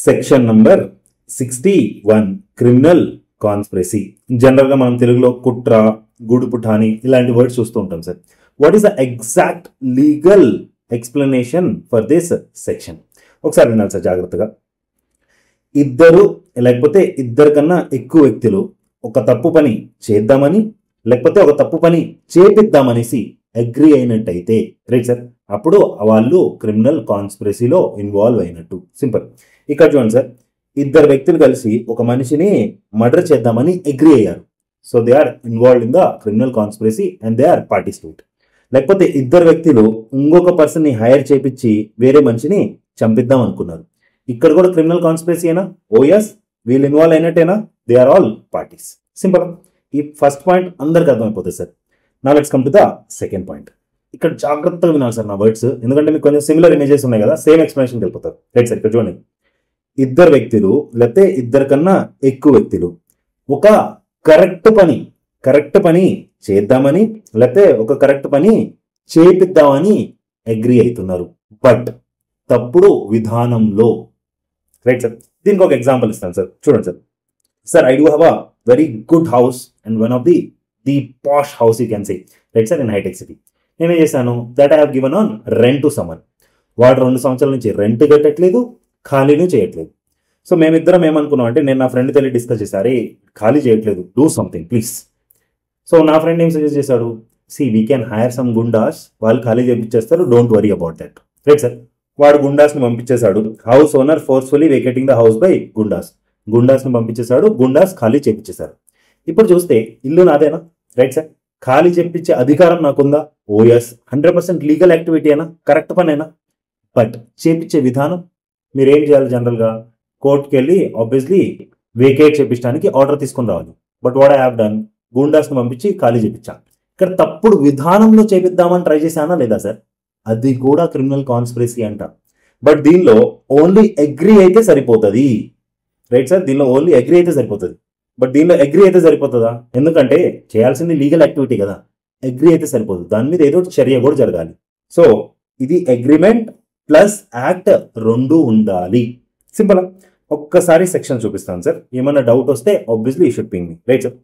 Section number 61 criminal conspiracy. General గా మనం తెలుగులో కుట్ర, గూడుపుఠాని ఇలాంటి వర్డ్స్ చూస్తూ ఉంటాం sir. What is the exact legal explanation for this section? ఒకసారి వినాలి సార్ జాగ్రత్తగా. ఇద్దరు లేకపోతే ఇద్దరు కన్నా ఎక్కువ వ్యక్తులు ఒక తప్పు పని చేద్దామని లేకపోతే ఒక తప్పు పని చేపిద్దామనేసి అగ్రి అయినట్టయితే రైట్ సార్, అప్పుడు వాళ్ళు క్రిమినల్ కాన్స్పిరసీలో ఇన్వాల్వ్ అయినట్టు. సింపుల్. ఇక్కడ చూడండి సార్, ఇద్దరు వ్యక్తులు కలిసి ఒక మనిషిని మర్డర్ చేద్దామని అగ్రి అయ్యారు. So they are involved in the criminal conspiracy and they are parties to it. లేకపోతే ఇద్దరు వ్యక్తులు ఇంకొక పర్సన్ ని హైర్ చేపించి వేరే మనిషిని చంపిద్దాం అనుకున్నారు. ఇక్కడ కూడా క్రిమినల్ కాన్స్పిరసీ అయినా? ఓ ఎస్, వీళ్ళు ఇన్వాల్వ్ అయినట్టేనా? They are all parties. Simple. ఈ ఫస్ట్ పాయింట్ అందరికి అర్థమైపోతుంది సార్. నా let's come to the second point. ఇక్కడ జాగ్రత్తగా వినాలి సార్ నా వర్డ్స్, ఎందుకంటే మీకు కొంచెం సిమిలర్ ఇమేజెస్ ఉన్నాయి కదా, సేమ్ ఎక్స్ప్లెనేషన్ వెళ్ళిపోతారు. రైట్ సార్, ఇక్కడ చూడండి. ఇద్దరు వ్యక్తులు లేకపోతే ఇద్దరు కన్నా ఎక్కువ వ్యక్తులు ఒక కరెక్ట్ పని చేద్దామని లేకపోతే ఒక కరెక్ట్ పని చేపిద్దామని అగ్రి అవుతున్నారు, బట్ తప్పుడు విధానంలో. రైట్ సార్, దీనికి ఒక ఎగ్జాంపుల్ ఇస్తాను సార్. చూడండి sir. Sir, I do have a very good house and one of the posh house you can say. Right sir, in హైటెక్ సిటీ. నేనేం చేశాను, that I have given on rent to someone. వాడు 2 సంవత్సరాల నుంచి rent కట్టట్లేదు, ఖాళీను చేయట్లేదు. So మేమిద్దరం ఏమనుకున్నాం అంటే, నేను నా ఫ్రెండ్ తెలియ డిస్కస్ చేశారు, ఖాళీ చేయట్లేదు, డూ సంథింగ్ ప్లీజ్. సో నా ఫ్రెండ్ ఏం సజెస్ట్ చేశాడు, see we can hire some goondas, వాళ్ళు ఖాళీ చేయించేస్తారు, don't worry about that. Right sir, వాడు గుండాస్ని పంపించేశాడు. House owner forcefully vacating the house by గుండాస్ని పంపించేశాడు, గుండాస్ ఖాళీ చేయించేశారు. ఇప్పుడు చూస్తే ఇల్లు నాదేనా? రైట్ సార్, ఖాళీ చేయించే అధికారం నాకుందా? ఓ ఎస్, 100% లీగల్ యాక్టివిటీ అయినా, కరెక్ట్ పనేనా? బట్ చేపించే విధానం మీరేం చేయాలి? జనరల్గా కోర్టుకి వెళ్ళి ఆబ్వియస్లీ వేకేట్ చేపించడానికి ఆర్డర్ తీసుకుని రావాలి. But what I have done, గుండాస్ని పంపించి ఖాళీ చేయించాను. ఇక్కడ తప్పుడు విధానంలో చేపిద్దామని ట్రై చేశానా లేదా సార్? అది కూడా క్రిమినల్ కాన్స్పిరసీ అంట. బట్ దీనిలో ఓన్లీ అగ్రి అయితే సరిపోతుంది. రైట్ సార్, దీనిలో ఓన్లీ అగ్రి అయితే సరిపోతుంది. బట్ దీనిలో అగ్రి అయితే సరిపోతుందా? ఎందుకంటే చేయాల్సింది లీగల్ యాక్టివిటీ కదా, అగ్రి అయితే సరిపోతుంది, దాని మీద ఏదో చర్య కూడా జరగాలి. సో ఇది అగ్రిమెంట్ ప్లస్ యాక్ట్ రెండు ఉండాలి. సింపుల్. ఒక్కసారి సెక్షన్ చూపిస్తాను సార్, ఏమన్నా డౌట్ వస్తే obviously you should ping me. Right sir,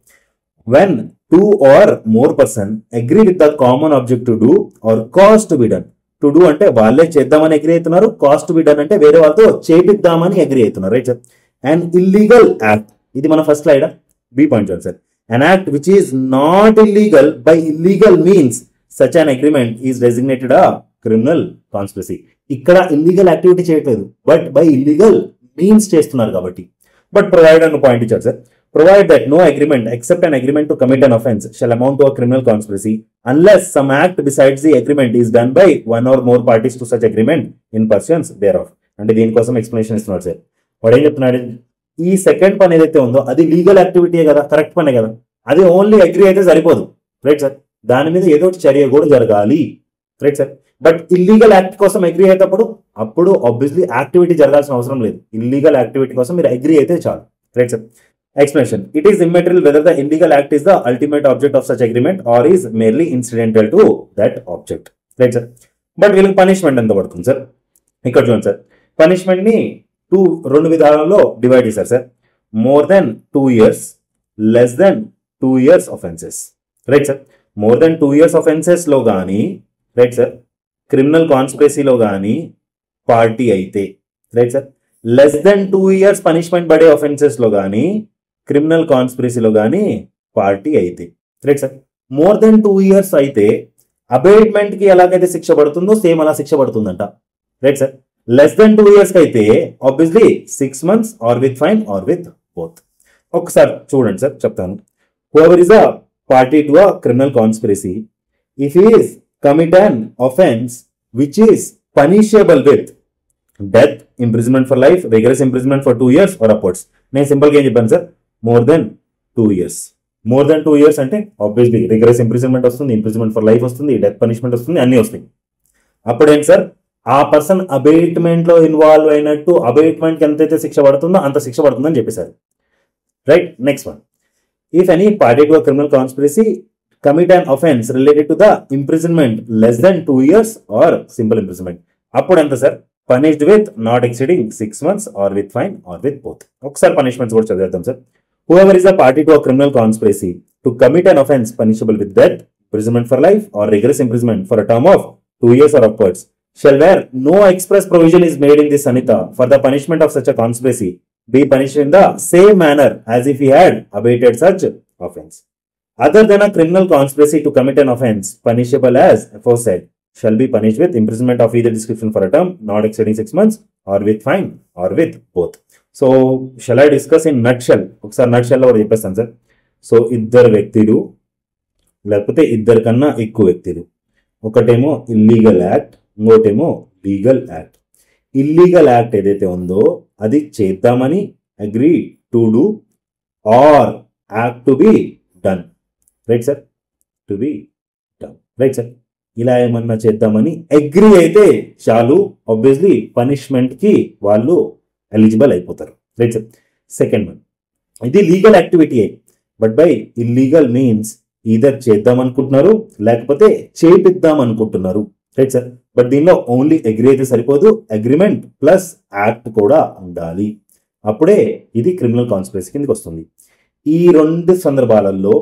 when 2 or more person agree with the common object to do or cause to be done. To do అంటే వాళ్ళే చేద్దామని agri అవుతున్నారు, కాస్ట్ టు బి డన్ అంటే వేరే వాళ్ళతో చేపిద్దామని agree అవుతున్నారు. Right sir. And illegal act, ఇది మన ఫస్ట్ స్లైడ్, బి పాయింట్ చూడండి sir. An act which is not illegal by illegal means, such an agreement is designated a criminal conspiracy. ఇక్కడ illegal activity చేయట్లేదు, but by illegal means చేస్తున్నారు కాబట్టి. But provide అన్న point ఇచ్చారు sir. Provide that no agreement except an agreement to commit an offense shall amount to a criminal conspiracy unless some act besides the agreement is done by one or more parties to such agreement in pursuance thereof. అంటే దీనికోసం explanation ఇస్తున్నాడు sir. వాడు ఏం చెప్తున్నాడు, ఈ second పని ఏదైతే ఉందో అది లీగల్ యాక్టివిటీయే కదా, కరెక్ట్ పనే కదా, అది ఓన్లీ అగ్రి అయితే సరిపోదు. రైట్ సార్, దాని మీద ఏదో చర్య కూడా జరగాలి. Right sir. But illegal act కోసం అగ్రి అయ్యేటప్పుడు అప్పుడు ఆబ్వియస్లీ యాక్టివిటీ జరగాల్సిన అవసరం లేదు, ఇల్లీగల్ యాక్టివిటీ కోసం మీరు అగ్రి అయితే చాలు. Right sir. Explanation. It is immaterial whether the illegal act is the ultimate object of such agreement or is merely incidental to that object. Right sir. But వీళ్ళకి punishment ఎంత పడుతుంది sir? ఇక్కడ చూడండి sir, punishment ని రెండు విధాలలో divide చేశారు sir. More than 2 years, less than 2 years offenses. Right sir. More than 2 years offenses లో కానీ, రైట్ సార్, క్రిమినల్ కాన్స్పిరసీలో కానీ పార్టీ అయితే, right sir, less than 2 years punishment పడే offenses లో కానీ క్రిమినల్ కాన్స్పిరసీలో కానీ పార్టీ అయితే. Right sir. More than 2 years అయితే అబేట్మెంట్ కి ఎలాగైతే శిక్ష పడుతుందో సేమ్ అలా శిక్ష పడుతుందంట. Right sir. Less than 2 years కి అయితే obviously 6 months or with fine or with both. ఒకసారి చూడండి సార్, చెప్తాను. Whoever is a party to a criminal conspiracy, if he is commit an offence which is punishable with death, imprisonment for life, rigorous imprisonment for 2 years or upwards. నేను సింపుల్గా ఏం చెప్పాను sir, more than 2 years. More than 2 years అంటే obviously rigorous imprisonment వస్తుంది, imprisonment for life వస్తుంది, death punishment వస్తుంది, అన్నీ వస్తాయి. అప్పుడేంటి సార్, ఆ పర్సన్ అబేట్మెంట్ లో ఇన్వాల్వ్ అయినట్టు అబేట్మెంట్ కి ఎంతైతే శిక్ష పడుతుందో అంత శిక్ష పడుతుందని చెప్పేశారు. Right. Next one, if any party to criminal conspiracy commit an offence related to the imprisonment less than 2 years or simple imprisonment, అప్పుడు ఎంత sir, punished with not exceeding 6 months or with fine or with both. ఒకసారి punishments కూడా చదివేద్దాం sir. Whoever is a party to a criminal conspiracy to commit an offense punishable with death, imprisonment for life or rigorous imprisonment for a term of 2 years or upwards shall where no express provision is made in this Sanhita for the punishment of such a conspiracy be punished in the same manner as if he had abated such offense. Other than a criminal conspiracy to commit an offense punishable as aforesaid shall be punished with imprisonment of either description for a term not exceeding 6 months or with fine or with both. So shall I discuss in nutshell? ఒకసారి nutshell లో కూడా చెప్పేస్తాను sir. So ఇద్దరు వ్యక్తులు లేకపోతే ఇద్దరు కన్నా ఎక్కువ వ్యక్తులు, ఒకటేమో ఇల్లీగల్ యాక్ట్, ఇంకోటేమో లీగల్ యాక్ట్. ఇల్లీగల్ యాక్ట్ ఏదైతే ఉందో అది చేద్దామని agree to do or act to be done, right sir, to be done, right sir. ఇలా ఏమన్నా చేద్దామని అగ్రి అయితే చాలు, ఆబ్వియస్లీ పనిష్మెంట్ కి వాళ్ళు ఎలిజిబుల్ అయిపోతారు, రైట్ సార్. సెకండ్ వన్, ఇది legal activity, but by illegal means either చేద్దాం అనుకుంటున్నారు లేకపోతే చేపిద్దాం అనుకుంటున్నారు, రైట్ సార్. బట్ దీనిలో ఓన్లీ అగ్రి అయితే సరిపోదు, అగ్రిమెంట్ ప్లస్ యాక్ట్ కూడా ఉండాలి, అప్పుడే ఇది క్రిమినల్ కాన్స్పిరసీ కిందకి వస్తుంది. ఈ రెండు సందర్భాలలో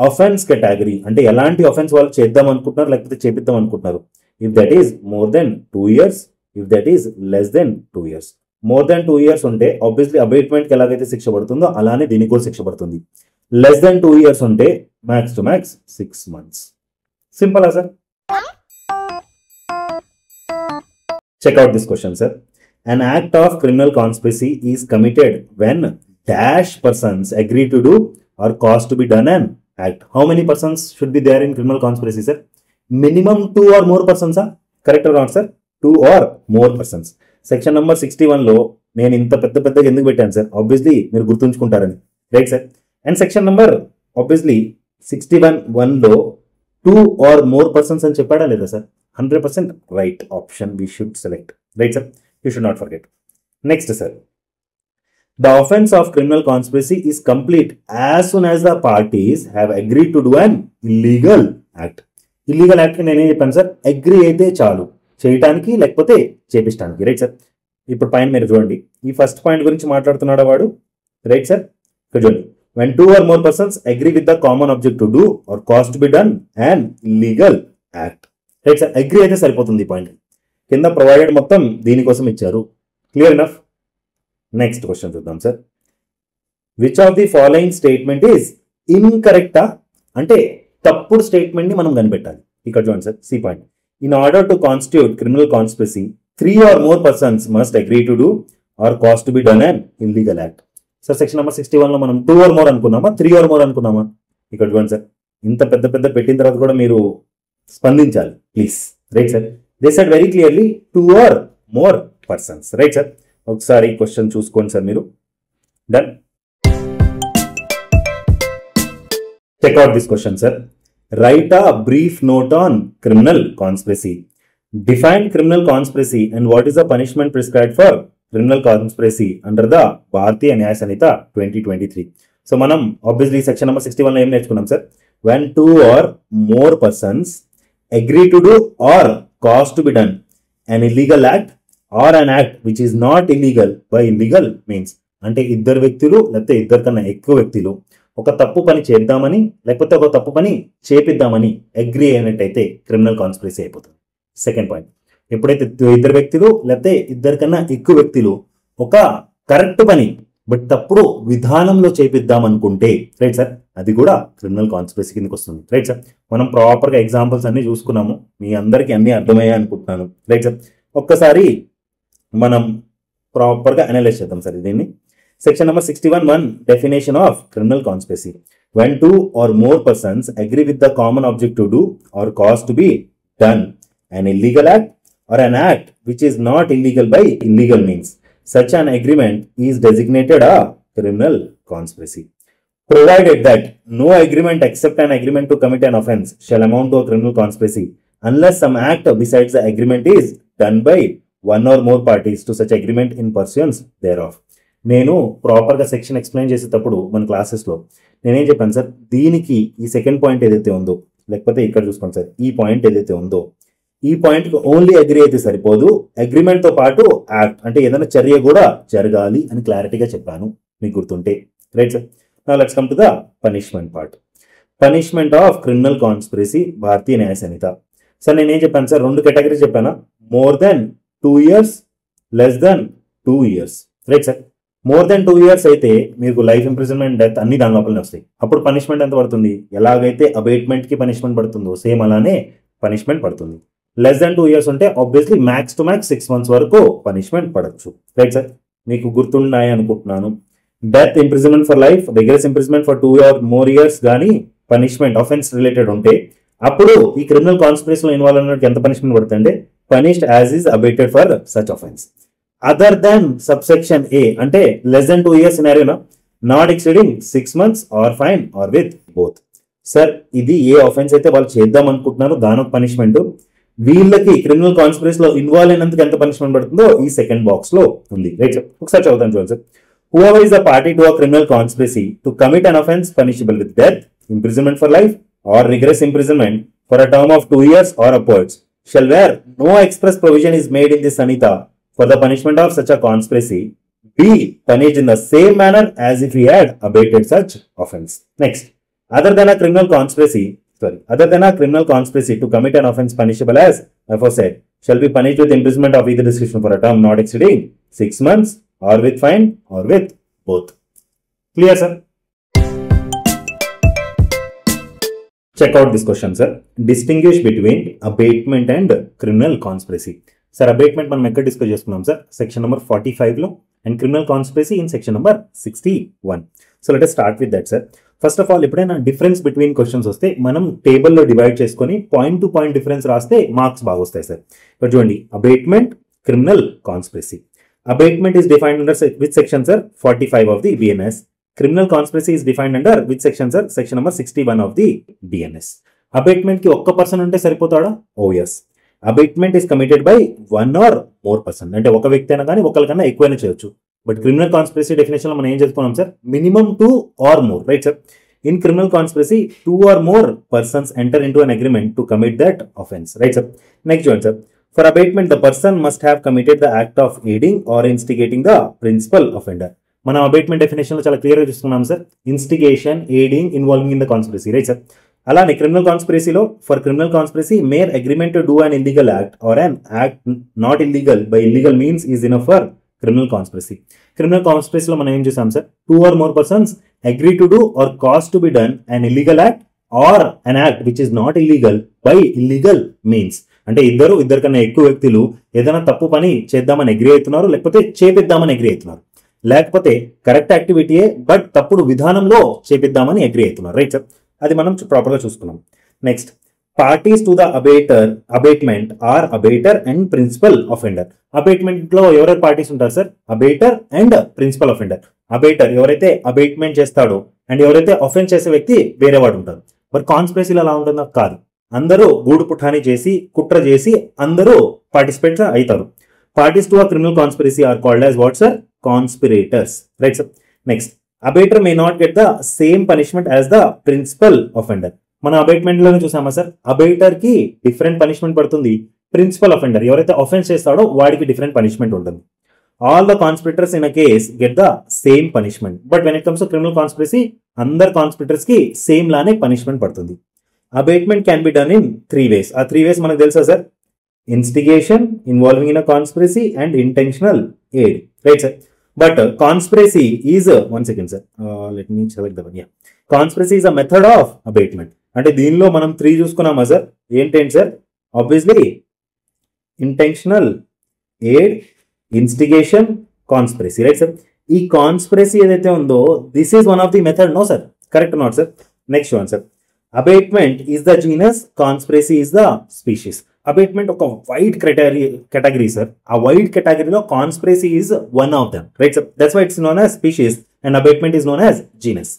అఫెన్స్ కేటగిరీ అంటే ఎలాంటి అఫెన్స్ వాళ్ళు చేద్దాం అనుకుంటున్నారు లేకపోతే చేపిద్దాం అనుకుంటున్నారు. If that is more than 2 years, if that is less than 2 years. More than 2 years ఉంటే ఆబ్వియస్లీ అబేట్మెంట్కి ఎలాగైతే శిక్ష పడుతుందో అలానే దీనికి కూడా శిక్ష పడుతుంది. లెస్ దెన్ 2 years ఉంటే max to max 6 months. Simple sir. Check out this question, sir. An act of criminal conspiracy is committed when dash persons agree to do or cause to be done an act. How many persons should be there in criminal conspiracy, sir? Minimum 2 or more persons, sir. Correct or not, sir? 2 or more persons. Section number 61 లో నేను ఇంత పెద్దగా ఎందుకు పెట్టాను sir? Obviously మీరు గుర్తుంచుకుంటారని, right sir. And section number obviously 61(1) లో 2 or more persons అని చెప్పాడా లేదా సార్? 100% right option we should select, right sir, you should not forget. Next sir, the offense of criminal conspiracy is complete as soon as the parties have agreed to do an illegal act. Illegal act నేనేం చెప్పాను sir? Agree అయితే చాలు చేయటానికి లేకపోతే చేపించడానికి, right sir. ఇప్పుడు point మీరు చూడండి, ఈ ఫస్ట్ పాయింట్ గురించి మాట్లాడుతున్నాడు వాడు, రైట్ సార్. ఇక్కడ చూడండి, when 2 or more persons agree with the common object to do or cause to be done an illegal act, right sir. Agree అయితే సరిపోతుంది. పాయింట్ కింద ప్రొవైడెడ్ మొత్తం దీనికోసం ఇచ్చారు, క్లియర్ ఎనఫ్. నెక్స్ట్ క్వశ్చన్ చూద్దాం sir. Which of the following statement is ఇన్కరెక్టా అంటే తప్పుడు స్టేట్మెంట్ ని మనం కనిపెట్టాలి. ఇక్కడ చూడండి sir, C point. In order to constitute criminal conspiracy 3 or more persons must agree to do or cause to be done an illegal act. Sir section number 61 లో మనం 2 or more అనుకున్నామా 3 or more అనుకున్నామా? ఇక్కడ చూడండి sir, ఇంత పెద్ద పెట్టిన తర్వాత కూడా మీరు స్పందించాలి please, right sir. They said very clearly 2 or more persons, right sir. ఒకసారి క్వశ్చన్ చూసుకోండి సార్ మీరు. Done. Check out this question sir. Right a brief note on criminal conspiracy. Define criminal conspiracy and what is the punishment prescribed for criminal conspiracy under the Bharatiya Nyaya Sanhita 2023. So మనం obviously section number 61 లో ఏం నేర్చుకున్నాం సార్? when 2 or more persons agree to do or cause to be done an illegal act or an act which is not illegal by illegal means. అంటే ఇద్దరు వ్యక్తులు లేకపోతే ఇద్దరు కన్నా ఎక్కువ వ్యక్తులు ఒక తప్పు పని చేద్దామని లేకపోతే ఒక తప్పు పని చేపిద్దామని అగ్రీ అయినట్టయితే క్రిమినల్ కాన్స్పిరసీ అయిపోతుంది. సెకండ్ పాయింట్, ఎప్పుడైతే ఇద్దరు వ్యక్తులు లేకపోతే ఇద్దరు కన్నా ఎక్కువ వ్యక్తులు ఒక కరెక్ట్ పని బట్ తప్పుడు విధానంలో చేపిద్దాం అనుకుంటే, రైట్ సార్, అది కూడా క్రిమినల్ కాన్స్పిరసీ కిందకి వస్తుంది, రైట్ సార్. మనం ప్రాపర్గా ఎగ్జాంపుల్స్ అన్ని చూసుకున్నాము, మీ అందరికీ అన్ని అర్థమయ్యాయి అనుకుంటున్నాను, రైట్ సార్. ఒక్కసారి మనం ప్రాపర్గా అనలైజ్ చేద్దాం సార్ దీన్ని. Section number 61(1) definition of criminal conspiracy. when 2 or more persons agree with the common object to do or cause to be done an illegal act or an act which is not illegal by illegal means, such an agreement is designated a criminal conspiracy, provided that no agreement except an agreement to commit an offense shall amount to a criminal conspiracy unless some act besides the agreement is done by one or more parties to such agreement in pursuance thereof. నేను ప్రాపర్గా section explain చేసేటప్పుడు మన క్లాసెస్లో నేనేం చెప్పాను sir, దీనికి ఈ second point ఏదైతే ఉందో లేకపోతే ఇక్కడ చూసుకోండి సార్, ఈ పాయింట్ ఏదైతే ఉందో ఈ పాయింట్ కి ఓన్లీ అగ్రి అయితే సరిపోదు, అగ్రిమెంట్ తో పాటు యాక్ట్ అంటే ఏదైనా చర్య కూడా జరగాలి అని క్లారిటీగా చెప్పాను మీకు గుర్తుంటే. Right sir. Now let's come to the punishment part. Punishment of criminal conspiracy Bharatiya Nyaya Sanhita. Sir నేనేం చెప్పాను సార్, 2 కేటగిరీస్ చెప్పానా, more than 2 years, less than 2 years. Right sir. More than 2 years అయితే మీకు లైఫ్ ఇంప్రిజన్మెంట్, డెత్ అన్ని దాని లోపలనే వస్తాయి. అప్పుడు పనిష్మెంట్ ఎంత పడుతుంది, ఎలాగైతే అబేట్మెంట్ కి పనిష్మెంట్ పడుతుందో సేమ్ అలానే పనిష్మెంట్ పడుతుంది. లెస్ దెన్ 2 years ఉంటే obviously max to max 6 months వరకు పనిష్మెంట్ పడచ్చు. Right sir. మీకు గుర్తున్నాయి అనుకుంటున్నాను. Death, imprisonment for life, rigorous imprisonment for 2 or more years కానీ పనిష్మెంట్ ఆఫెన్స్ రిలేటెడ్ ఉంటే అప్పుడు ఈ క్రిమినల్ కాన్స్పిరసీలో ఇన్వాల్వ్ అయినట్టు ఎంత పనిష్మెంట్ పడుతుంది, punished as is abetted for such offence. Other than subsection A అంటే లెస్ దెన్ 2 years సినారియోనా not exceeding 6 months or fine or with both. Sir ఇది ఏ ఆఫెన్స్ అయితే వాళ్ళు చేద్దాం అనుకుంటున్నారో దాని పనిష్మెంట్, వీళ్ళకి క్రిమినల్ కాన్స్పిరసీలో ఇన్వాల్వ్ అయినందుకు ఎంత పనిష్మెంట్ పడుతుందో ఈ సెకండ్ బాక్స్ లో ఉంది. Right sir. ఒకసారి చదువుతాను చూడండి sir. Whoever is a party to a criminal conspiracy to commit an offence punishable with death, imprisonment for life, or rigorous imprisonment for a term of 2 years or upwards, shall where no express provision is made in this Sanhita for the punishment of such a conspiracy, be punished in the same manner as if he had abated such offence. Next, other than a criminal conspiracy to commit an offence punishable as aforesaid, shall be punished with imprisonment of either description for a term not exceeding 6 months or with fine or with both. Clear sir? Check out this question sir. Distinguish between abatement and criminal conspiracy. Sir, abatement మనం ఎక్కడ discuss చేసుకున్నాం sir, section number 45 లో, and criminal conspiracy in section number 61. So let us start with that sir. First of all ఎప్పుడైనా difference between questions వస్తే మనం టేబుల్లో divide చేసుకొని point to point difference రాస్తే మార్క్స్ బాగా వస్తాయి సార్. ఇప్పుడు చూడండి, abatement, criminal conspiracy. Abatement is defined under which section sir? 45 of the BNS. Criminal conspiracy is defined under which section sir? Section number 61 of the BNS. Abatement ki ఒక్క person ఉంటే సరిపోతాడా? Oh yes. Abatement is committed by 1 or more person. అంటే ఒక వ్యక్తి అయినా కానీ ఒకరికన్నా ఎక్కువైనా చేయొచ్చు. బట్ క్రిమినల్ కాన్స్పిరసీ డెఫినేషన్ లో మనం ఏం చెప్పుకున్నాం sir, minimum 2 or more. Right sir. In criminal conspiracy 2 or more persons enter into an agreement to commit that offense. Right sir. Next one sir. For abatement, the person must have committed the act of aiding or instigating the principal offender. మనం abetment definition లో చాలా clear గా చూస్తున్నాం sir, instigation, aiding, involving in the conspiracy. Right sir. అలానే criminal కాన్స్పిరసీలో for criminal conspiracy mere agreement to do an illegal act or an act not illegal by illegal means is enough for criminal conspiracy. Criminal కాన్స్పిరసీలో మనం ఏం చూసాం sir, 2 or more persons agree to do or cause to be done an illegal act or an act which is not illegal by illegal means. అంటే ఇద్దరు కన్నా ఎక్కువ వ్యక్తులు ఏదైనా తప్పు పని చేద్దామని అగ్రి అవుతున్నారు, లేకపోతే చేపిద్దామని అగ్రి అవుతున్నారు, లేకపోతే కరెక్ట్ యాక్టివిటీయే బట్ తప్పుడు విధానంలో చేపిద్దామని అగ్రి అవుతున్నారు. Right sir. అది మనం ప్రాపర్ గా చూసుకున్నాం. Next, parties to the abetment or abettor and principal offender. Abetment లో ఎవరెవరు పార్టీస్ ఉంటారు sir, abettor and principal offender. Abettor ఎవరైతే అబేట్మెంట్ చేస్తాడో అండ్ ఎవరైతే అఫెన్స్ చేసే వ్యక్తి వేరేవాడు ఉంటారు. బట్ కాన్స్పిరసీలో అలా ఉంటుందా? కాదు. అందరూ గూడు పుఠాని చేసి కుట్ర చేసి అందరూ పార్టిసిపేట్స్ అవుతారు. Parties to a criminal conspiracy are called as what sir, conspirators. Right sir. Next, abettor may not get the same punishment as the principal offender. మన అబేట్మెంట్ లోనే చూసామా సార్, అబేటర్ కి డిఫరెంట్ పనిష్మెంట్ పడుతుంది, principal offender ఎవరైతే offence చేస్తాడో వాడికి different punishment ఉంటుంది. All the conspirators in a case get the same punishment. But when it comes to criminal conspiracy, అందరు కాన్స్పిరేటర్స్ కి సేమ్ లానే పనిష్మెంట్ పడుతుంది. Abatement can be done in 3 ways. ఆ 3 ways మనకు తెలుసా sir, instigation, involving in a conspiracy and intentional aid. Right sir. But conspiracy is one second sir, let me select the one. Yeah, conspiracy is a method of abatement. అంటే దీనిలో మనం 3 చూసుకున్నామా sir, ఏంటంటే sir, obviously intentional aid, instigation, conspiracy. Right sir. ఈ conspiracy ఏదైతే ఉందో this is one of the method. No sir, correct not sir. Next one sir, abetment is the genus, conspiracy is the species. Abetment ఒక wide category sir. ఆ wide కేటగిరీలో conspiracy is one of them. Right sir. That's why it's known as species and abetment is known as genus.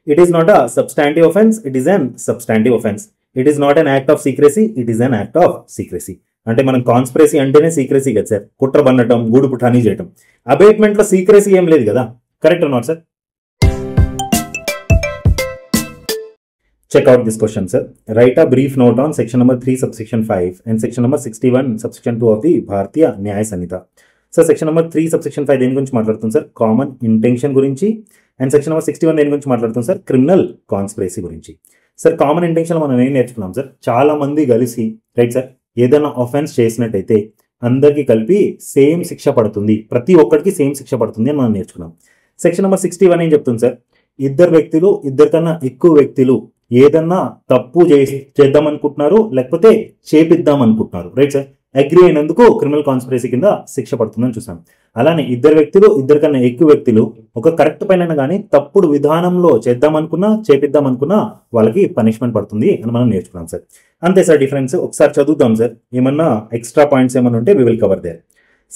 It is not a substantive offense, it is an substantive offense. It is not an act of secrecy, it is an act of secrecy. అంటే మనం conspiracy అంటేనే secrecy కదా sir, కుట్ర బన్నటం, గూడు పుఠానీ చేయటం. Abatement లో secrecy ఏం లేదు కదా, correct not sir. Check out this question, sir. Write a brief note on section number 3, subsection 5 and section number 61, subsection 2 of the Bharatiya Nyaya Samhita. So, section number 3, subsection 5 దేని గురించి మాట్లాడుతుంది sir? Common intention గురించి. And section number 61 దేని గురించి మాట్లాడుతుంది sir? Criminal conspiracy గురించి. Sir common intention మనం ఏం నేర్చుకున్నాం సార్? చాలా మంది కలిసి రైట్ సార్ ఏదైనా ఆఫెన్స్ చేసినట్టయితే అందరికీ కలిపి సేమ్ శిక్ష పడుతుంది, ప్రతి ఒక్కరికి సేమ్ శిక్ష పడుతుంది అని మనం నేర్చుకున్నాం. సెక్షన్ నెంబర్ 61 ఏం చెప్తుంది సార్? ఇద్దరు వ్యక్తులు, ఇద్దరికన్నా ఎక్కువ వ్యక్తులు ఏదన్నా తప్పు చేద్దాం అనుకుంటున్నారు, లేకపోతే చేపిద్దాం అనుకుంటున్నారు రైట్ సార్, అగ్రి అయినందుకు క్రిమినల్ కాన్స్పిరసీ కింద శిక్ష పడుతుందని చూసాం. అలానే ఇద్దరు వ్యక్తులు, ఇద్దరికన్నా ఎక్కువ వ్యక్తులు ఒక కరెక్ట్ పైన కానీ తప్పుడు విధానంలో చేద్దామనుకున్నా, చేపిద్దాం అనుకున్నా వాళ్ళకి పనిష్మెంట్ పడుతుంది అని మనం నేర్చుకున్నాం సార్. అంతే సార్ డిఫరెన్స్. ఒకసారి చదువుతాం సార్, ఏమన్నా ఎక్స్ట్రా పాయింట్స్ ఏమన్నా ఉంటే we will cover there.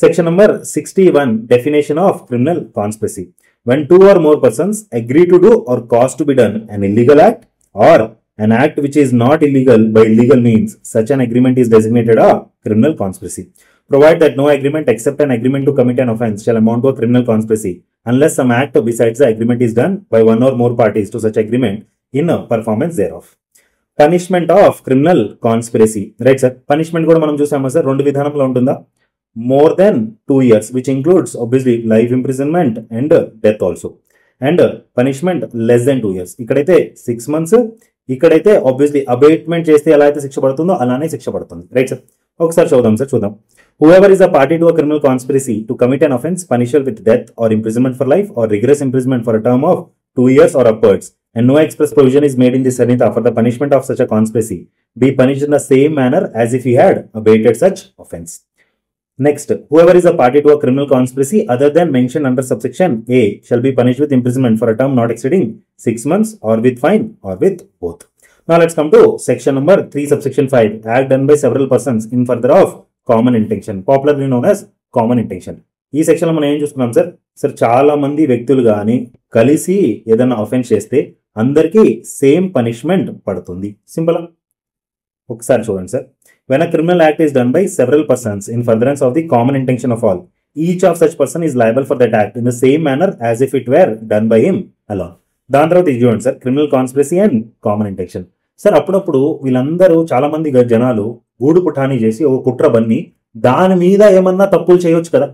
Section number 61 definition of criminal conspiracy. When two or more persons agree to do or cause to be done an illegal act or an act which is not illegal by illegal means, such an agreement is designated a criminal conspiracy. Provide that no agreement except an agreement to commit an offence shall amount to a criminal conspiracy unless some act besides the agreement is done by one or more parties to such agreement in performance thereof. Punishment of criminal conspiracy. Right sir. Punishment కూడా మనం చూసామా sir? రెండు విధానంలో ఉంటుందా? More than 2 years, which includes obviously life imprisonment and death also. And punishment less than 2 years. ఇక్కడైతే 6 months, ఇక్కడైతే obviously abatement చేస్తే ఎలా అయితే శిక్ష పడుతుందో అలానే శిక్ష పడుతుంది రైట్ సార్. ఒకసారి చూద్దాం సార్, చూద్దాం. Whoever is a party to a criminal conspiracy to commit an offence punishable with death or imprisonment for life or rigorous imprisonment for a term of 2 years or upwards, and no express provision is made in this Samhita for the punishment of such a conspiracy, be punished in the same manner as if he had abated such offence. Next, whoever is a party to a criminal conspiracy other than mentioned under subsection A shall be punished with imprisonment for a term not exceeding 6 months or with fine or with both. Now let's come to section number 3 subsection 5, act done by several persons in further of common intention, popularly known as common intention. ఈ section లో మనం ఏం చూసుకున్నాం sir? Sir చాలా మంది వ్యక్తులు కానీ కలిసి ఏదైనా ఆఫెన్స్ చేస్తే అందరికీ సేమ్ పనిష్మెంట్ పడుతుంది. సింపుల్. ఒకసారి చూడండి sir. When a criminal act is done by several persons in furtherance of the common intention of all, each of such person is liable for that act in the same manner as if it were done by him alone. దాని తర్వాత ఇది చూడండి sir, criminal conspiracy and common intention. Sir అప్పుడప్పుడు వీళ్ళందరూ చాలా మంది జనాలు గూడు పుఠానీ చేసి ఒక కుట్ర బన్ని దాని మీద ఏమన్నా తప్పులు చేయొచ్చు కదా.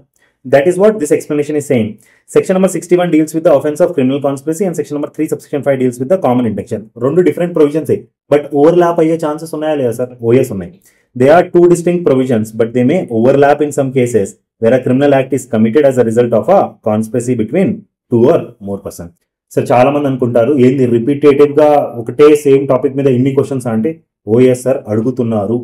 That is what this explanation is saying. Section number 61 deals with the offense of criminal conspiracy and section number 3 subsection 5 deals with the common intention. రెండు డిఫరెంట్ ప్రొవిజన్స్ బట్ ఓవర్లాప్ అయ్యే ఛాన్సెస్ ఉన్నాయా లేదా సార్? ఓఎస్ ఉన్నాయి. They are two distinct provisions, but they may overlap in some cases where a criminal act is committed as a result of a conspiracy between two or more persons. Sir చాలా మంది అనుకుంటారు ఏంది repetitive గా ఒకటే same topic మీద ఇన్ని questions అంటే OS sir అడుగుతున్నారు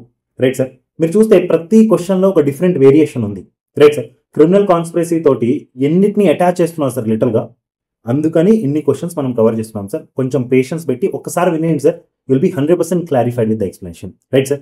రైట్ సార్. మీరు చూస్తే ప్రతి క్వశ్చన్ లో ఒక డిఫరెంట్ వేరియేషన్ ఉంది రైట్ సార్. క్రిమినల్ కాన్స్పిరసీ తోటి ఎన్నిటిని అటాచ్ చేస్తున్నారు సార్ లిటల్ గా, అందుకని ఇన్ని క్వశ్చన్స్ మనం కవర్ చేస్తున్నాం సార్. కొంచెం పేషెన్స్ పెట్టి ఒక్కసారి వినేయండి sir, will be 100% clarified with the explanation right sir.